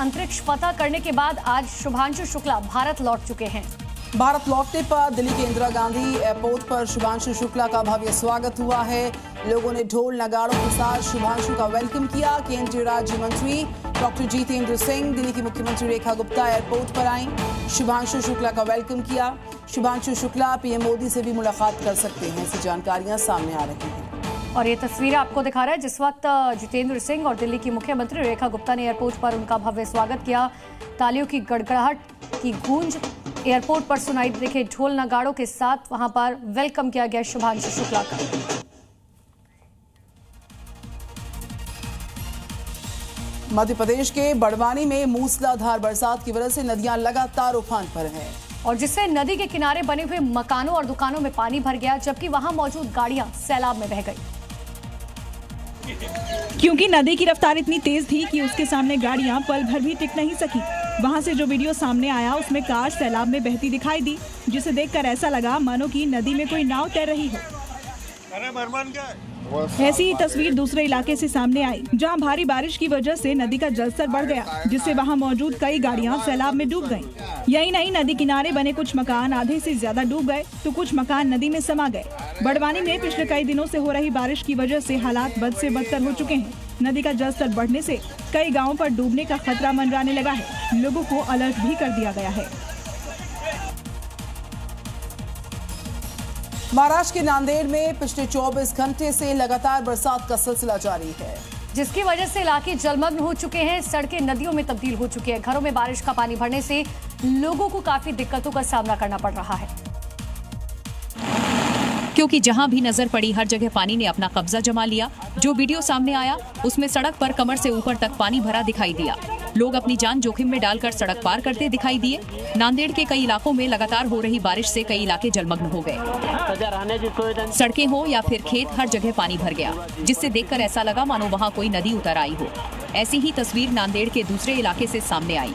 अंतरिक्ष फतह करने के बाद आज शुभांशु शुक्ला भारत लौट चुके हैं। भारत लौटने पर दिल्ली के इंदिरा गांधी एयरपोर्ट पर शुभांशु शुक्ला का भव्य स्वागत हुआ है। लोगों ने ढोल नगाड़ों के साथ शुभांशु का वेलकम किया। केंद्रीय राज्य मंत्री डॉक्टर जितेंद्र सिंह, दिल्ली की मुख्यमंत्री रेखा गुप्ता एयरपोर्ट पर आईं, शुभांशु शुक्ला का वेलकम किया। शुभांशु शुक्ला पीएम मोदी से भी मुलाकात कर सकते हैं, ऐसी जानकारियां सामने आ रही हैं। और ये तस्वीर आपको दिखा रहा है जिस वक्त जितेंद्र सिंह और दिल्ली की मुख्यमंत्री रेखा गुप्ता ने एयरपोर्ट पर उनका भव्य स्वागत किया। तालियों की गड़गड़ाहट की गूंज एयरपोर्ट पर सुनाई देखे, ढोल नगाड़ों के साथ वहां पर वेलकम किया गया शुभांशु शुक्ला का। मध्य प्रदेश के बड़वानी में मूसलाधार बरसात की वजह से नदियां लगातार उफान पर हैं और जिससे नदी के किनारे बने हुए मकानों और दुकानों में पानी भर गया, जबकि वहां मौजूद गाड़ियां सैलाब में बह गई। क्योंकि नदी की रफ्तार इतनी तेज थी कि उसके सामने गाड़ियां पल भर भी टिक नहीं सकी। वहां से जो वीडियो सामने आया उसमें कार सैलाब में बहती दिखाई दी, जिसे देखकर ऐसा लगा मानो कि नदी में कोई नाव तैर रही हो। ऐसी ही तस्वीर दूसरे इलाके से सामने आई, जहां भारी बारिश की वजह से नदी का जलस्तर बढ़ गया, जिससे वहां मौजूद कई गाड़ियां सैलाब में डूब गईं। यही नहीं, नदी किनारे बने कुछ मकान आधे से ज्यादा डूब गए तो कुछ मकान नदी में समा गए। बड़वानी में पिछले कई दिनों से हो रही बारिश की वजह से हालात बद से बदतर हो चुके हैं। नदी का जलस्तर बढ़ने से कई गाँवों पर डूबने का खतरा मंडराने लगा है। लोगों को अलर्ट भी कर दिया गया है। महाराष्ट्र के नांदेड़ में पिछले 24 घंटे से लगातार बरसात का सिलसिला जारी है, जिसकी वजह से इलाके जलमग्न हो चुके हैं, सड़कें नदियों में तब्दील हो चुकी है। घरों में बारिश का पानी भरने से लोगों को काफी दिक्कतों का सामना करना पड़ रहा है, क्योंकि जहां भी नजर पड़ी हर जगह पानी ने अपना कब्जा जमा लिया। जो वीडियो सामने आया उसमें सड़क पर कमर से ऊपर तक पानी भरा दिखाई दिया। लोग अपनी जान जोखिम में डालकर सड़क पार करते दिखाई दिए। नांदेड़ के कई इलाकों में लगातार हो रही बारिश से कई इलाके जलमग्न हो गए। सड़कें हो या फिर खेत, हर जगह पानी भर गया, जिससे देखकर ऐसा लगा मानो वहां कोई नदी उतर आई हो। ऐसी ही तस्वीर नांदेड़ के दूसरे इलाके से सामने आई,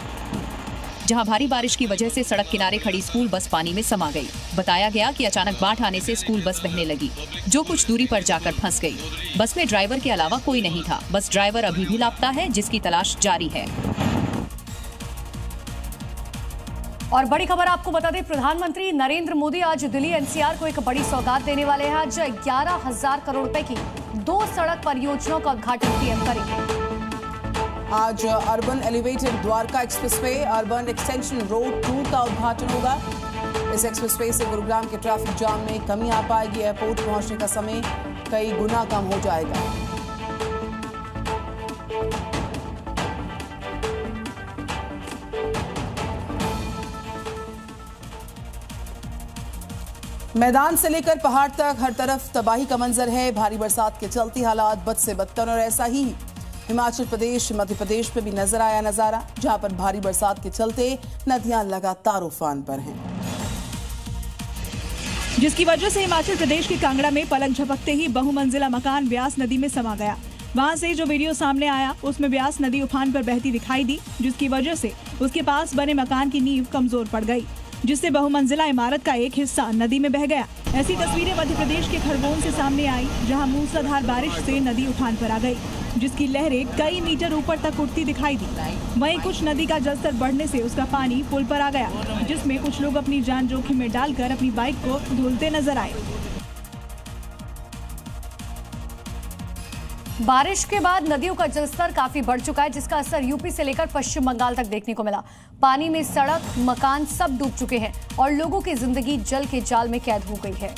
जहां भारी बारिश की वजह से सड़क किनारे खड़ी स्कूल बस पानी में समा गई। बताया गया कि अचानक बाढ़ आने से स्कूल बस बहने लगी, जो कुछ दूरी पर जाकर फंस गई। बस में ड्राइवर के अलावा कोई नहीं था। बस ड्राइवर अभी भी लापता है, जिसकी तलाश जारी है। और बड़ी खबर आपको बता दें, प्रधानमंत्री नरेंद्र मोदी आज दिल्ली एनसीआर को एक बड़ी सौगात देने वाले हैं। आज 11,000 करोड़ रुपए की 2 सड़क परियोजनाओं का उद्घाटन पीएम करेंगे। आज urban elevated Dwarka expressway urban extension road 2 का उद्घाटन होगा। इस एक्सप्रेसवे से गुरुग्राम के ट्रैफिक जाम में कमी आ पाएगी। एयरपोर्ट पहुंचने का समय कई गुना कम हो जाएगा। मैदान से लेकर पहाड़ तक हर तरफ तबाही का मंजर है। भारी बरसात के चलते हालात बद से बदतर, और ऐसा ही हिमाचल प्रदेश, मध्य प्रदेश में भी नजर आया नजारा, जहां पर भारी बरसात के चलते नदियां लगातार उफान पर हैं, जिसकी वजह से हिमाचल प्रदेश के कांगड़ा में पलक झपकते ही बहुमंजिला मकान ब्यास नदी में समा गया। वहां से जो वीडियो सामने आया उसमें ब्यास नदी उफान पर बहती दिखाई दी, जिसकी वजह से उसके पास बने मकान की नींव कमजोर पड़ गई, जिससे बहुमंजिला इमारत का एक हिस्सा नदी में बह गया। ऐसी तस्वीरें मध्य प्रदेश के खरगोन से सामने आई, जहां मूसलाधार बारिश से नदी उफान पर आ गई, जिसकी लहरें कई मीटर ऊपर तक उठती दिखाई दी। वहीं कुछ नदी का जलस्तर बढ़ने से उसका पानी पुल पर आ गया, जिसमें कुछ लोग अपनी जान जोखिम में डालकर अपनी बाइक को धुलते नजर आए। बारिश के बाद नदियों का जलस्तर काफी बढ़ चुका है, जिसका असर यूपी से लेकर पश्चिम बंगाल तक देखने को मिला। पानी में सड़क, मकान सब डूब चुके हैं और लोगों की जिंदगी जल के जाल में कैद हो गई है।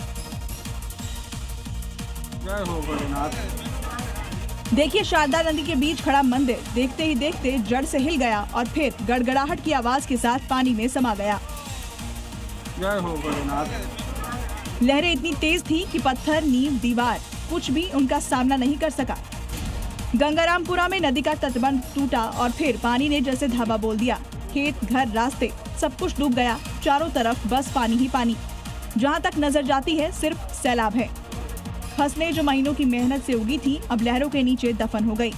देखिए, शारदा नदी के बीच खड़ा मंदिर देखते ही देखते जड़ से हिल गया और फिर गड़गड़ाहट की आवाज के साथ पानी में समा गया। लहरें इतनी तेज थी कि पत्थर, नींव, दीवार कुछ भी उनका सामना नहीं कर सका। गंगारामपुरा में नदी का तटबंध टूटा और फिर पानी ने जैसे धावा बोल दिया। खेत, घर, रास्ते सब कुछ डूब गया। चारों तरफ बस पानी ही पानी। जहां तक नजर जाती है सिर्फ सैलाब है। फसलें जो महीनों की मेहनत से उगी थी, अब लहरों के नीचे दफन हो गई।